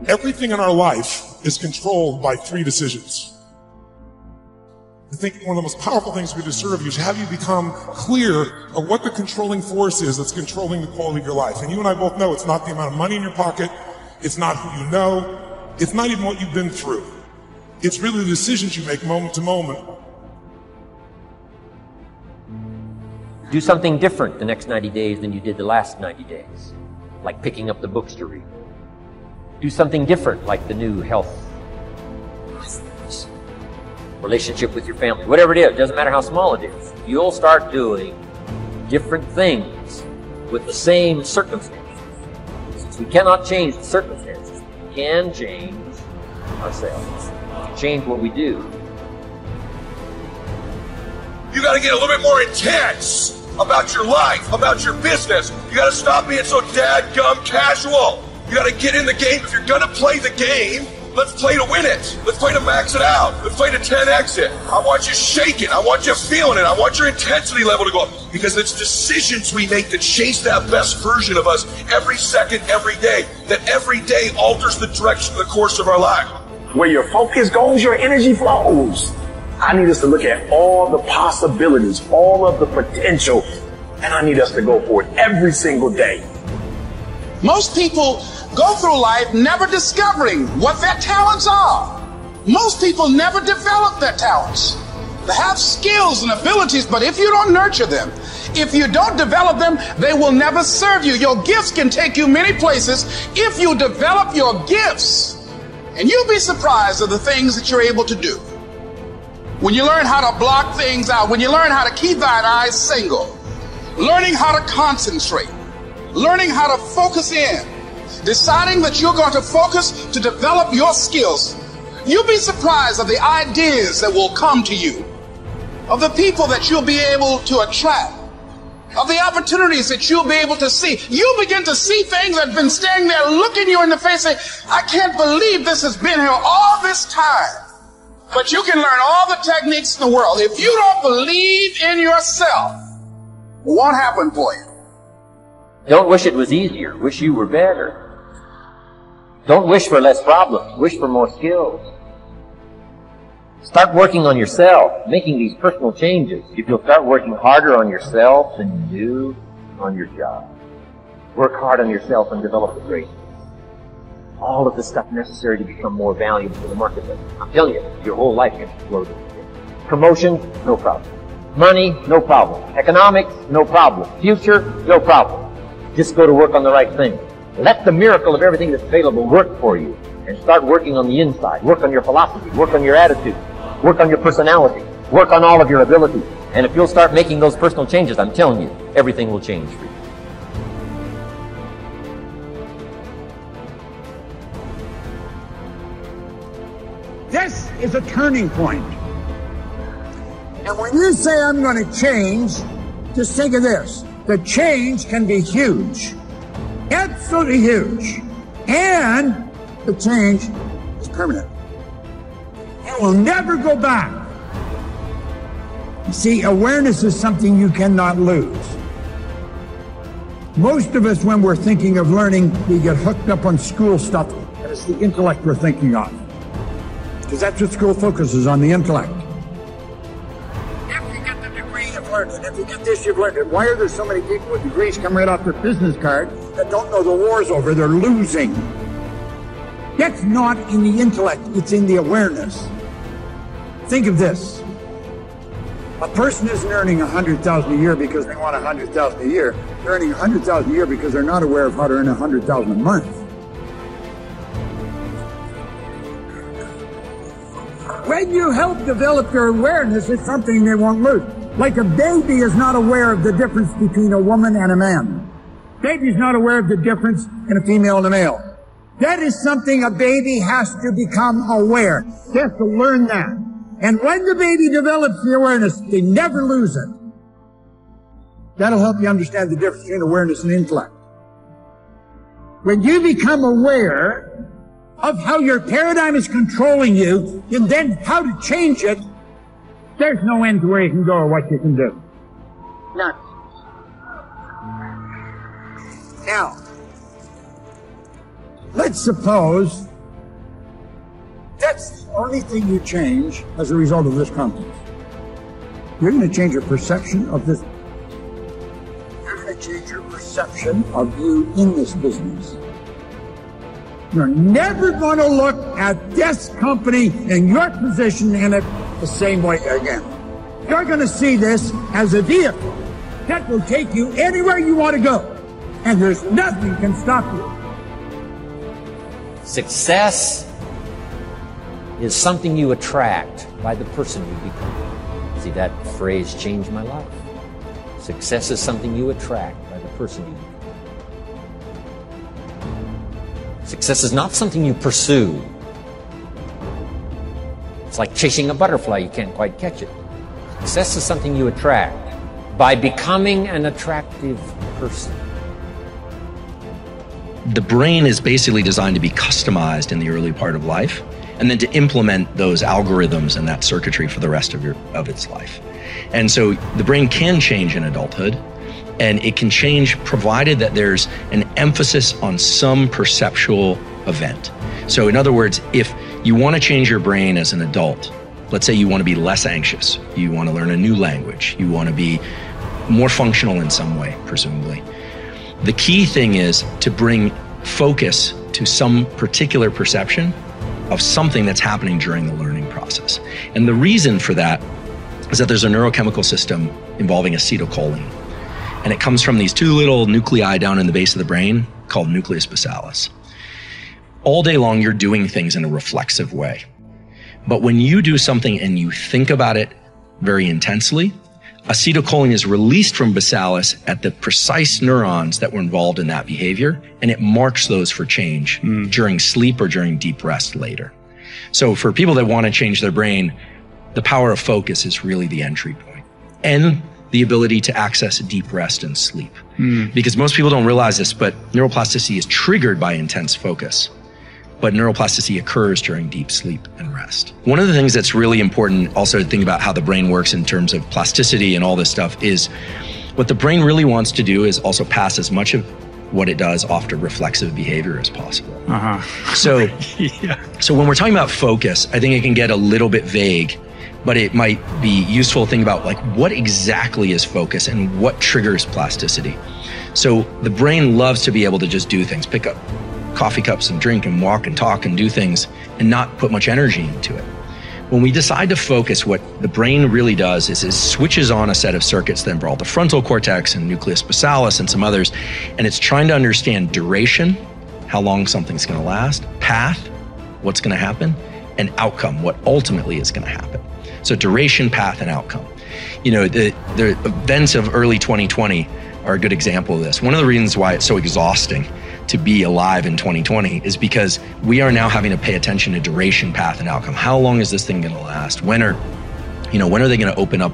Everything in our life is controlled by 3 decisions. I think one of the most powerful things we can do to serve you is have you become clear of what the controlling force is that's controlling the quality of your life. And you and I both know it's not the amount of money in your pocket, it's not who you know, it's not even what you've been through. It's really the decisions you make moment to moment. Do something different the next 90 days than you did the last 90 days, like picking up the books to read. Do something different, like the new health relationship with your family. Whatever it is, doesn't matter how small it is. You'll start doing different things with the same circumstances. Since we cannot change the circumstances, we can change ourselves. We can change what we do. You got to get a little bit more intense about your life, about your business. You got to stop being so dadgum casual. You got to get in the game. If you're going to play the game, let's play to win it. Let's play to max it out. Let's play to 10x it. I want you shaking. I want you feeling it. I want your intensity level to go up. Because it's decisions we make that chase that best version of us every second, every day. That every day alters the direction of the course of our life. Where your focus goes, your energy flows. I need us to look at all the possibilities, all of the potential, and I need us to go for it every single day. Most people go through life never discovering what their talents are. Most people never develop their talents. They have skills and abilities, but if you don't nurture them, if you don't develop them, they will never serve you. Your gifts can take you many places if you develop your gifts. And you'll be surprised at the things that you're able to do. When you learn how to block things out, when you learn how to keep thine eyes single, learning how to concentrate, learning how to focus in, deciding that you're going to focus to develop your skills, you'll be surprised at the ideas that will come to you, of the people that you'll be able to attract, of the opportunities that you'll be able to see. You'll begin to see things that have been standing there looking you in the face saying, I can't believe this has been here all this time. But you can learn all the techniques in the world. If you don't believe in yourself, it won't happen for you. Don't wish it was easier. Wish you were better. Don't wish for less problems. Wish for more skills. Start working on yourself, making these personal changes. If you'll start working harder on yourself than you do on your job. Work hard on yourself and develop the great. All of the stuff necessary to become more valuable to the marketplace. I'm telling you, your whole life can explode. Promotion, no problem. Money, no problem. Economics, no problem. Future, no problem. Just go to work on the right thing. Let the miracle of everything that's available work for you. And start working on the inside. Work on your philosophy. Work on your attitude. Work on your personality. Work on all of your abilities. And if you'll start making those personal changes, I'm telling you, everything will change for you. This is a turning point. And when you say I'm going to change, just think of this. The change can be huge. Absolutely huge. And the change is permanent. It will never go back. You see, awareness is something you cannot lose. Most of us, when we're thinking of learning, we get hooked up on school stuff, and it's the intellect we're thinking of. Because that's what school focuses on, the intellect. If you get the degree, you've learned it. If you get this, you've learned it. Why are there so many people with degrees come right off their business card that don't know the war's over? They're losing. That's not in the intellect, it's in the awareness. Think of this. A person isn't earning $100,000 a year because they want $100,000 a year. They're earning $100,000 a year because they're not aware of how to earn $100,000 a month. When you help develop their awareness, it's something they won't lose. Like a baby is not aware of the difference between a woman and a man. Baby's not aware of the difference in a female and a male. That is something a baby has to become aware. They have to learn that. And when the baby develops the awareness, they never lose it. That'll help you understand the difference between awareness and intellect. When you become aware of how your paradigm is controlling you, and then how to change it, there's no end to where you can go or what you can do. None. Now, let's suppose only thing you change as a result of this content. You're going to change your perception of this. You're going to change your perception of you in this business. You're never going to look at this company and your position in it the same way again. You're going to see this as a vehicle that will take you anywhere you want to go. And there's nothing can stop you. Success is something you attract by the person you become. See, that phrase changed my life. Success is something you attract by the person you become. Success is not something you pursue. It's like chasing a butterfly, you can't quite catch it. Success is something you attract by becoming an attractive person. The brain is basically designed to be customized in the early part of life, and then to implement those algorithms and that circuitry for the rest of its life. And so the brain can change in adulthood, and it can change provided that there's an emphasis on some perceptual event. So in other words, if you want to change your brain as an adult, let's say you want to be less anxious, you want to learn a new language, you want to be more functional in some way, presumably. The key thing is to bring focus to some particular perception of something that's happening during the learning process. And the reason for that is that there's a neurochemical system involving acetylcholine. And it comes from these two little nuclei down in the base of the brain called nucleus basalis. All day long, you're doing things in a reflexive way. But when you do something and you think about it very intensely, acetylcholine is released from basalis at the precise neurons that were involved in that behavior, and it marks those for change during sleep or during deep rest later. So for people that want to change their brain, the power of focus is really the entry point, and the ability to access deep rest and sleep. Because most people don't realize this, but neuroplasticity is triggered by intense focus. But neuroplasticity occurs during deep sleep and rest. One of the things that's really important also to think about how the brain works in terms of plasticity and all this stuff is what the brain really wants to do is also pass as much of what it does off to reflexive behavior as possible. So, so when we're talking about focus, I think it can get a little bit vague, but it might be useful to think about like what exactly is focus and what triggers plasticity. So the brain loves to be able to just do things, pick up coffee cups and drink and walk and talk and do things and not put much energy into it. When we decide to focus, what the brain really does is it switches on a set of circuits that involve the frontal cortex and nucleus basalis and some others, and it's trying to understand duration, how long something's going to last, path, what's going to happen, and outcome, what ultimately is going to happen. So duration, path, and outcome. You know, the events of early 2020 are a good example of this. One of the reasons why it's so exhausting to be alive in 2020 is because we are now having to pay attention to duration, path, and outcome. How long is this thing going to last? When are they going to open up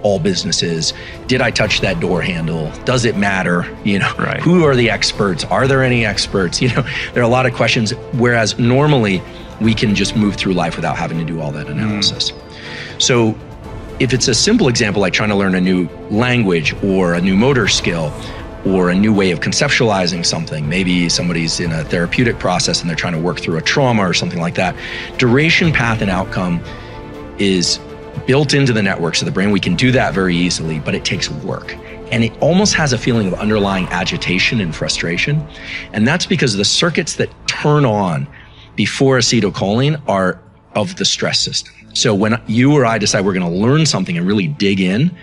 all businesses? Did I touch that door handle? Does it matter? Right. Who are the experts? Are there any experts? There are a lot of questions, whereas normally we can just move through life without having to do all that analysis. So if it's a simple example, like trying to learn a new language or a new motor skill, or a new way of conceptualizing something. Maybe somebody's in a therapeutic process and they're trying to work through a trauma or something like that. Duration, path, and outcome is built into the networks of the brain. We can do that very easily, but it takes work. And it almost has a feeling of underlying agitation and frustration. And that's because the circuits that turn on before acetylcholine are of the stress system. So when you or I decide we're going to learn something and really dig in,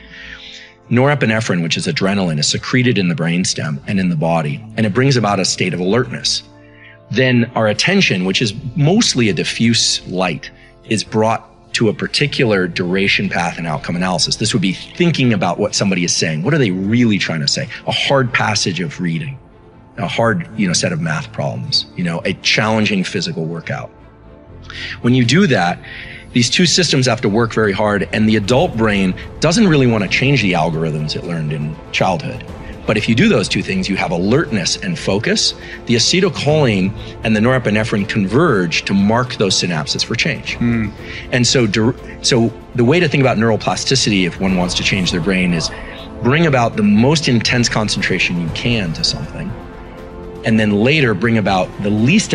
norepinephrine, which is adrenaline, is secreted in the brainstem and in the body, and it brings about a state of alertness. Then our attention, which is mostly a diffuse light, is brought to a particular duration, path, and outcome analysis. This would be thinking about what somebody is saying. What are they really trying to say? A hard passage of reading, a hard, set of math problems, a challenging physical workout. When you do that, these two systems have to work very hard, and the adult brain doesn't really want to change the algorithms it learned in childhood. But if you do those two things, you have alertness and focus. The acetylcholine and the norepinephrine converge to mark those synapses for change. And so the way to think about neuroplasticity, if one wants to change their brain, is bring about the most intense concentration you can to something, and then later bring about the least